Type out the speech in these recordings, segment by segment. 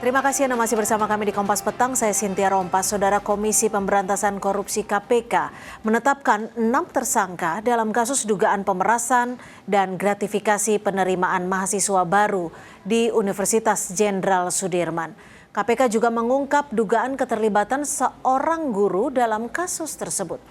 Terima kasih Anda masih bersama kami di Kompas Petang. Saya Cynthia Rompas. Saudara Komisi Pemberantasan Korupsi KPK menetapkan 6 tersangka dalam kasus dugaan pemerasan dan gratifikasi penerimaan mahasiswa baru di Universitas Jenderal Sudirman. KPK juga mengungkap dugaan keterlibatan seorang guru dalam kasus tersebut.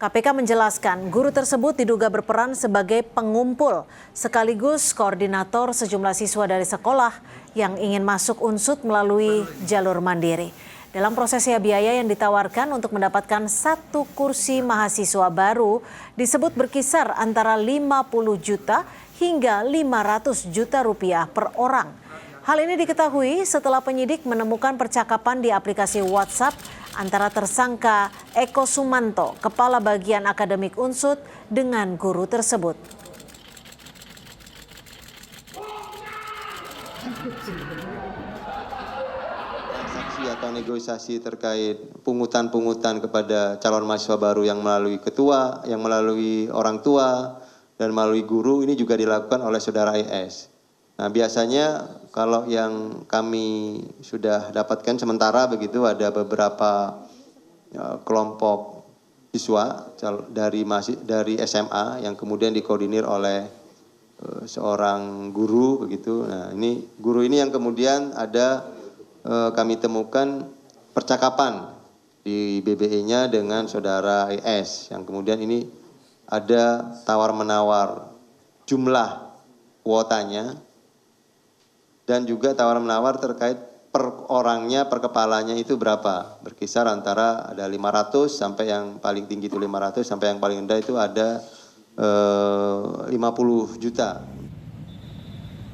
KPK menjelaskan guru tersebut diduga berperan sebagai pengumpul sekaligus koordinator sejumlah siswa dari sekolah yang ingin masuk Unsud melalui jalur mandiri. Dalam prosesnya biaya yang ditawarkan untuk mendapatkan 1 kursi mahasiswa baru disebut berkisar antara 50 juta hingga 500 juta rupiah per orang. Hal ini diketahui setelah penyidik menemukan percakapan di aplikasi WhatsApp antara tersangka Eko Sumanto, Kepala Bagian Akademik Unsud, dengan guru tersebut. Transaksi atau negosiasi terkait pungutan-pungutan kepada calon mahasiswa baru yang melalui ketua, yang melalui orang tua, dan melalui guru ini juga dilakukan oleh saudara IS. Nah, biasanya kalau yang kami sudah dapatkan sementara begitu ada beberapa kelompok siswa dari SMA yang kemudian dikoordinir oleh seorang guru begitu. Nah, ini guru ini yang kemudian ada kami temukan percakapan di BBE-nya dengan saudara IS yang kemudian ini ada tawar-menawar jumlah kuotanya dan juga tawar-menawar terkait per orangnya, per kepalanya itu berapa. Berkisar antara ada 500 sampai yang paling tinggi itu 500 sampai yang paling rendah itu ada 50 juta.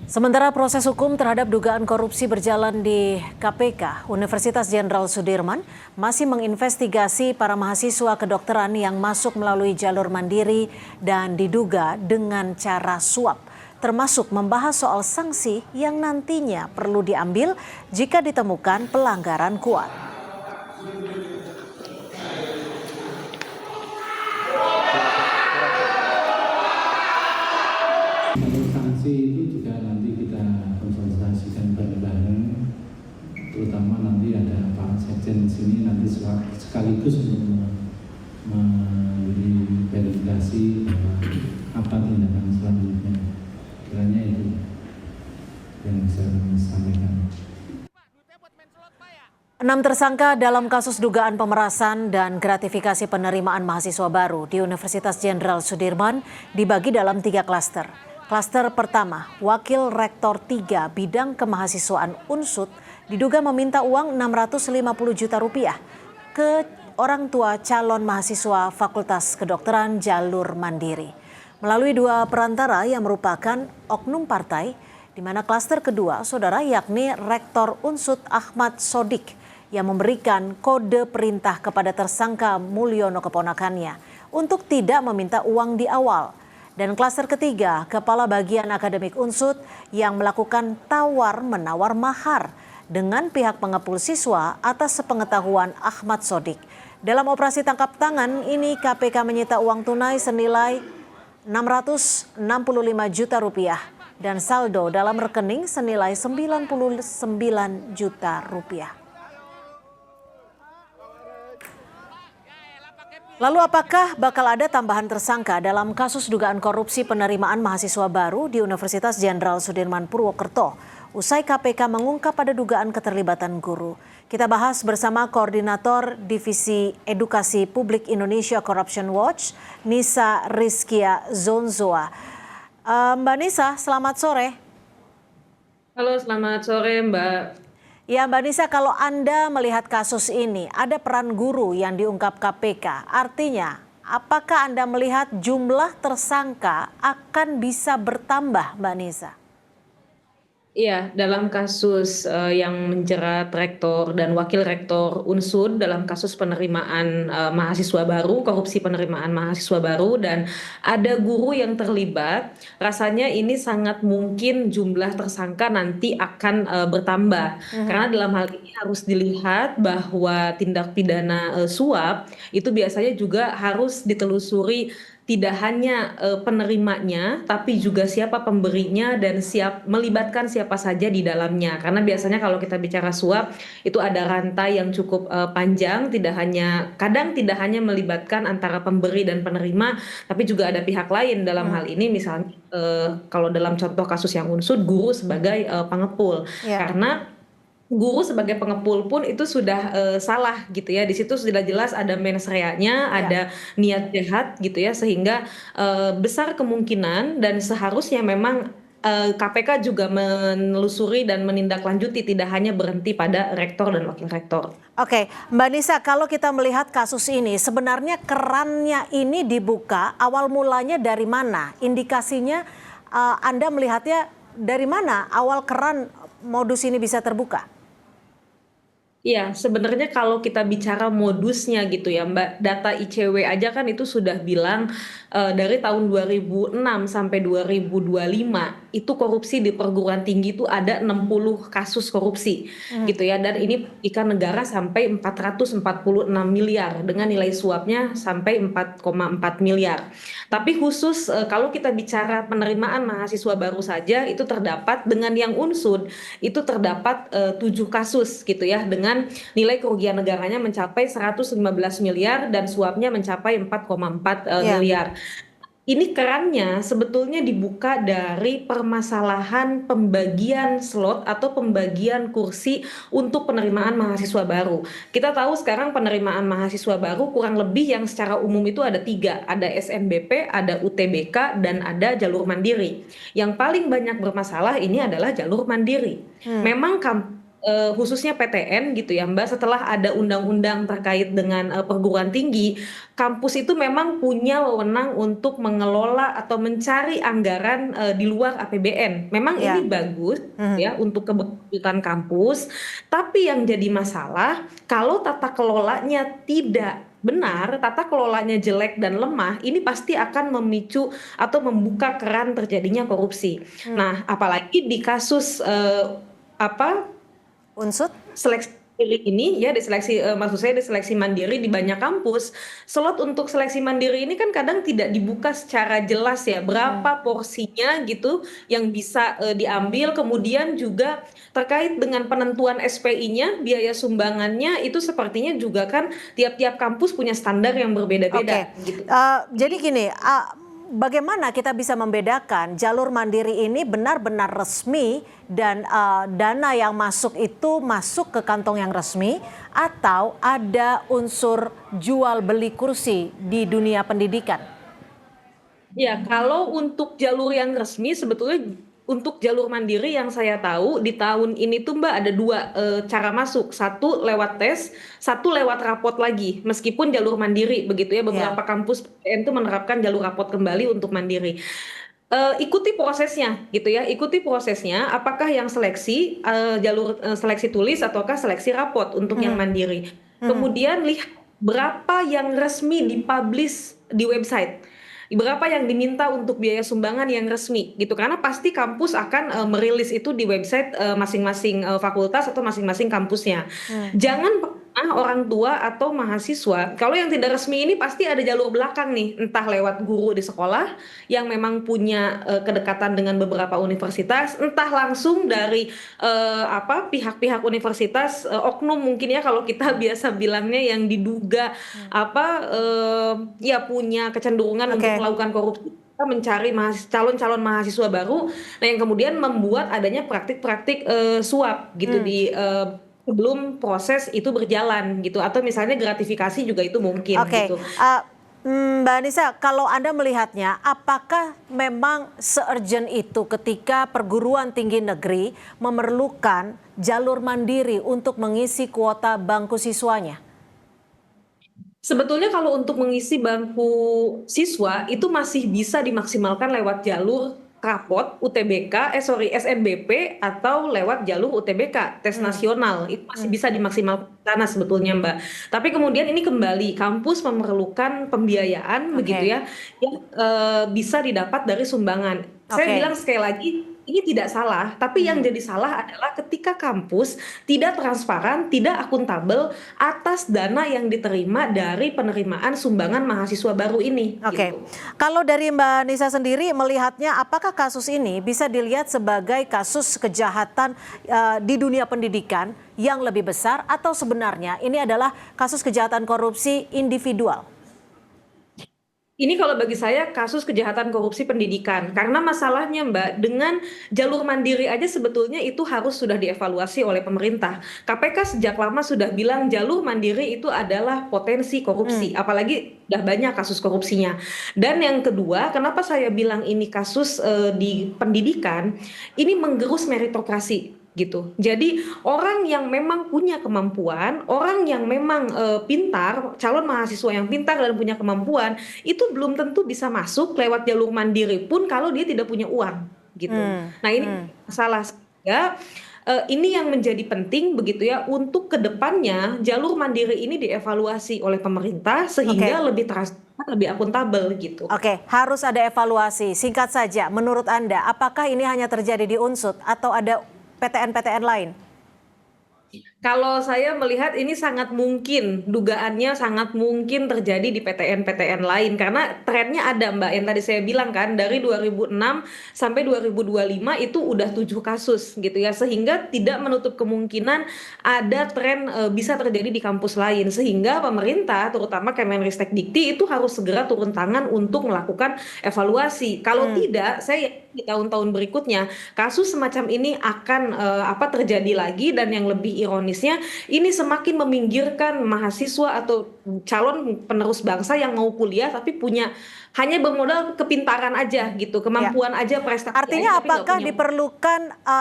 Sementara proses hukum terhadap dugaan korupsi berjalan di KPK, Universitas Jenderal Sudirman masih menginvestigasi para mahasiswa kedokteran yang masuk melalui jalur mandiri dan diduga dengan cara suap, termasuk membahas soal sanksi yang nantinya perlu diambil jika ditemukan pelanggaran kuat. Untuk sanksi itu juga nanti kita konsultasikan bareng-bareng, terutama nanti ada Pak Sekjen di sini nanti sekaligus untuk memberi verifikasi apa tindakan selanjutnya. Kiranya itu yang bisa kami sampaikan. 6 tersangka dalam kasus dugaan pemerasan dan gratifikasi penerimaan mahasiswa baru di Universitas Jenderal Sudirman dibagi dalam 3 klaster. Klaster pertama, Wakil Rektor 3 Bidang Kemahasiswaan Unsud diduga meminta uang 650 juta rupiah ke orang tua calon mahasiswa Fakultas Kedokteran Jalur Mandiri melalui 2 perantara yang merupakan oknum partai, di mana klaster kedua saudara yakni Rektor Unsud Ahmad Sodik yang memberikan kode perintah kepada tersangka Mulyono keponakannya untuk tidak meminta uang di awal. Dan klaster ketiga, Kepala Bagian Akademik Unsud yang melakukan tawar-menawar mahar dengan pihak pengepul siswa atas sepengetahuan Ahmad Sodik. Dalam operasi tangkap tangan ini KPK menyita uang tunai senilai 665 juta rupiah dan saldo dalam rekening senilai 99 juta rupiah. Lalu apakah bakal ada tambahan tersangka dalam kasus dugaan korupsi penerimaan mahasiswa baru di Universitas Jenderal Sudirman Purwokerto? Usai KPK mengungkap pada dugaan keterlibatan guru. Kita bahas bersama Koordinator Divisi Edukasi Publik Indonesia Corruption Watch, Nisa Rizkia Zonzoa. Mbak Nisa, selamat sore. Halo, selamat sore Mbak. Ya Mbak Nisa, kalau Anda melihat kasus ini, ada peran guru yang diungkap KPK. Artinya, apakah Anda melihat jumlah tersangka akan bisa bertambah, Mbak Nisa? Iya, dalam kasus yang menjerat rektor dan wakil rektor Unsud dalam kasus penerimaan mahasiswa baru, korupsi penerimaan mahasiswa baru, dan ada guru yang terlibat, rasanya ini sangat mungkin jumlah tersangka nanti akan bertambah. Karena dalam hal ini harus dilihat bahwa tindak pidana suap itu biasanya juga harus ditelusuri tidak hanya penerimanya, tapi juga siapa pemberinya dan melibatkan siapa saja di dalamnya. Karena biasanya kalau kita bicara suap itu ada rantai yang cukup panjang, kadang tidak hanya melibatkan antara pemberi dan penerima, tapi juga ada pihak lain dalam hal ini misalnya kalau dalam contoh kasus yang unsur guru sebagai pengepul. Ya. Karena guru sebagai pengepul pun itu sudah salah gitu ya. Di situ sudah jelas ada mens rea-nya, ada niat jahat gitu ya, sehingga besar kemungkinan dan seharusnya memang KPK juga menelusuri dan menindaklanjuti, tidak hanya berhenti pada rektor dan wakil rektor. Oke, Mbak Nisa, kalau kita melihat kasus ini, sebenarnya kerannya ini dibuka awal mulanya dari mana? Indikasinya Anda melihatnya dari mana awal keran modus ini bisa terbuka? Iya, sebenarnya kalau kita bicara modusnya gitu ya Mbak, data ICW aja kan itu sudah bilang dari tahun 2006 sampai 2025 itu korupsi di perguruan tinggi itu ada 60 kasus korupsi gitu ya, dan ini ikan negara sampai 446 miliar dengan nilai suapnya sampai 4,4 miliar. Tapi khusus kalau kita bicara penerimaan mahasiswa baru saja itu terdapat dengan yang unsur itu terdapat 7 kasus gitu ya, dengan nilai kerugian negaranya mencapai 115 miliar dan suapnya mencapai 4,4 miliar. Ini kerannya sebetulnya dibuka dari permasalahan pembagian slot atau pembagian kursi untuk penerimaan mahasiswa baru. Kita tahu sekarang penerimaan mahasiswa baru kurang lebih yang secara umum itu ada 3, ada SNBP, ada UTBK, dan ada jalur mandiri. Yang paling banyak bermasalah ini adalah jalur mandiri. Memang khususnya PTN gitu ya Mbak, setelah ada undang-undang terkait dengan perguruan tinggi, kampus itu memang punya wewenang untuk mengelola atau mencari anggaran di luar APBN. Memang ini bagus ya untuk keberlanjutan kampus, tapi yang jadi masalah kalau tata kelolanya tidak benar, tata kelolanya jelek dan lemah, ini pasti akan memicu atau membuka keran terjadinya korupsi. Nah, apalagi di kasus Unsur? seleksi ini ya, maksud saya di seleksi mandiri di banyak kampus, slot untuk seleksi mandiri ini kan kadang tidak dibuka secara jelas ya, berapa porsinya gitu yang bisa diambil, kemudian juga terkait dengan penentuan SPI-nya, biaya sumbangannya itu sepertinya juga kan tiap-tiap kampus punya standar yang berbeda-beda. Gitu. Jadi gini, bagaimana kita bisa membedakan jalur mandiri ini benar-benar resmi dan dana yang masuk itu masuk ke kantong yang resmi, atau ada unsur jual beli kursi di dunia pendidikan? Ya, kalau untuk jalur yang resmi sebetulnya untuk jalur mandiri yang saya tahu di tahun ini tuh Mbak ada 2 cara masuk. Satu lewat tes, satu lewat rapot lagi. Meskipun jalur mandiri begitu ya, beberapa kampus PTN itu menerapkan jalur rapot kembali untuk mandiri. Ikuti prosesnya gitu ya, ikuti prosesnya apakah yang seleksi jalur seleksi tulis ataukah seleksi rapot untuk yang mandiri. Kemudian lihat berapa yang resmi dipublish di website, berapa yang diminta untuk biaya sumbangan yang resmi gitu, karena pasti kampus akan merilis itu di website masing-masing fakultas atau masing-masing kampusnya. Jangan pernah orang tua atau mahasiswa, kalau yang tidak resmi ini pasti ada jalur belakang nih, entah lewat guru di sekolah yang memang punya kedekatan dengan beberapa universitas, entah langsung dari pihak-pihak universitas, oknum mungkin ya kalau kita biasa bilangnya, yang diduga ya punya kecenderungan untuk melakukan korupsi, mencari calon-calon mahasiswa baru, nah yang kemudian membuat adanya praktik-praktik suap gitu di sebelum proses itu berjalan gitu, atau misalnya gratifikasi juga itu mungkin gitu. Mbak Nisa, kalau Anda melihatnya, apakah memang se-urgent itu ketika perguruan tinggi negeri memerlukan jalur mandiri untuk mengisi kuota bangku siswanya? Sebetulnya kalau untuk mengisi bangku siswa itu masih bisa dimaksimalkan lewat jalur rapot SNBP atau lewat jalur UTBK, tes nasional, itu masih bisa dimaksimalkan sana sebetulnya Mbak. Tapi kemudian ini kembali kampus memerlukan pembiayaan begitu ya, yang bisa didapat dari sumbangan. Saya bilang sekali lagi, ini tidak salah, tapi yang jadi salah adalah ketika kampus tidak transparan, tidak akuntabel atas dana yang diterima dari penerimaan sumbangan mahasiswa baru ini, Oke, gitu. kalau dari Mbak Nisa sendiri melihatnya, apakah kasus ini bisa dilihat sebagai kasus kejahatan di dunia pendidikan yang lebih besar, atau sebenarnya ini adalah kasus kejahatan korupsi individual? Ini kalau bagi saya kasus kejahatan korupsi pendidikan. Karena masalahnya Mbak, dengan jalur mandiri aja sebetulnya itu harus sudah dievaluasi oleh pemerintah. KPK sejak lama sudah bilang jalur mandiri itu adalah potensi korupsi. Apalagi udah banyak kasus korupsinya. Dan yang kedua, kenapa saya bilang ini kasus di pendidikan, ini menggerus meritokrasi gitu. Jadi orang yang memang punya kemampuan, orang yang memang pintar, calon mahasiswa yang pintar dan punya kemampuan, itu belum tentu bisa masuk lewat jalur mandiri pun kalau dia tidak punya uang gitu. Nah ini masalah, sehingga ini yang menjadi penting begitu ya untuk kedepannya jalur mandiri ini dievaluasi oleh pemerintah sehingga lebih transparan, lebih akuntabel gitu. Oke, harus ada evaluasi. Singkat saja, menurut Anda, apakah ini hanya terjadi di Unsud atau ada PTN-PTN lain? Kalau saya melihat ini sangat mungkin, dugaannya sangat mungkin terjadi di PTN-PTN lain karena trennya ada Mbak, yang tadi saya bilang kan dari 2006 sampai 2025 itu udah 7 kasus gitu ya, sehingga tidak menutup kemungkinan ada tren bisa terjadi di kampus lain, sehingga pemerintah terutama Kemendikbudristek itu harus segera turun tangan untuk melakukan evaluasi. Kalau tidak, saya di tahun-tahun berikutnya kasus semacam ini akan terjadi lagi, dan yang lebih ironisnya ini semakin meminggirkan mahasiswa atau calon penerus bangsa yang mau kuliah tapi punya hanya bermodal kepintaran aja gitu, kemampuan aja, prestasi Artinya aja, tapi nggak apakah punya. diperlukan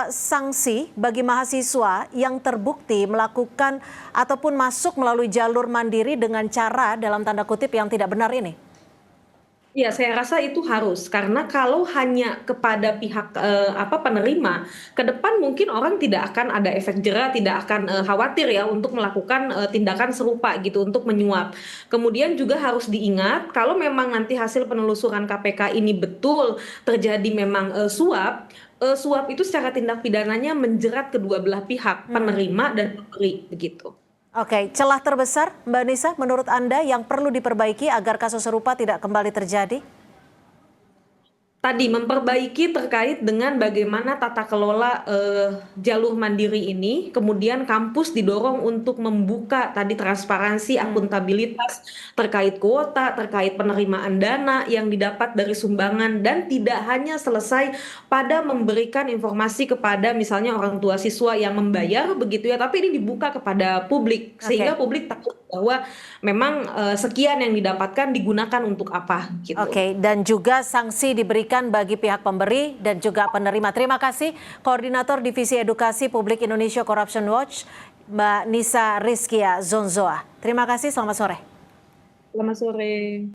sanksi bagi mahasiswa yang terbukti melakukan ataupun masuk melalui jalur mandiri dengan cara dalam tanda kutip yang tidak benar ini? Ya, saya rasa itu harus, karena kalau hanya kepada pihak penerima, ke depan mungkin orang tidak akan ada efek jera, tidak akan khawatir ya untuk melakukan tindakan serupa gitu untuk menyuap. Kemudian juga harus diingat kalau memang nanti hasil penelusuran KPK ini betul terjadi memang suap, suap itu secara tindak pidananya menjerat kedua belah pihak, penerima dan pemberi begitu. Oke, celah terbesar Mbak Nisa menurut Anda yang perlu diperbaiki agar kasus serupa tidak kembali terjadi? Tadi memperbaiki terkait dengan bagaimana tata kelola jalur mandiri ini, kemudian kampus didorong untuk membuka tadi transparansi, akuntabilitas terkait kuota, terkait penerimaan dana yang didapat dari sumbangan, dan tidak hanya selesai pada memberikan informasi kepada misalnya orang tua siswa yang membayar begitu ya, tapi ini dibuka kepada publik sehingga publik takut bahwa memang sekian yang didapatkan digunakan untuk apa gitu. Oke, dan juga sanksi diberikan bagi pihak pemberi dan juga penerima. Terima kasih Koordinator Divisi Edukasi Publik Indonesia Corruption Watch, Mbak Nisa Rizkia Zonzoa. Terima kasih, selamat sore. Selamat sore.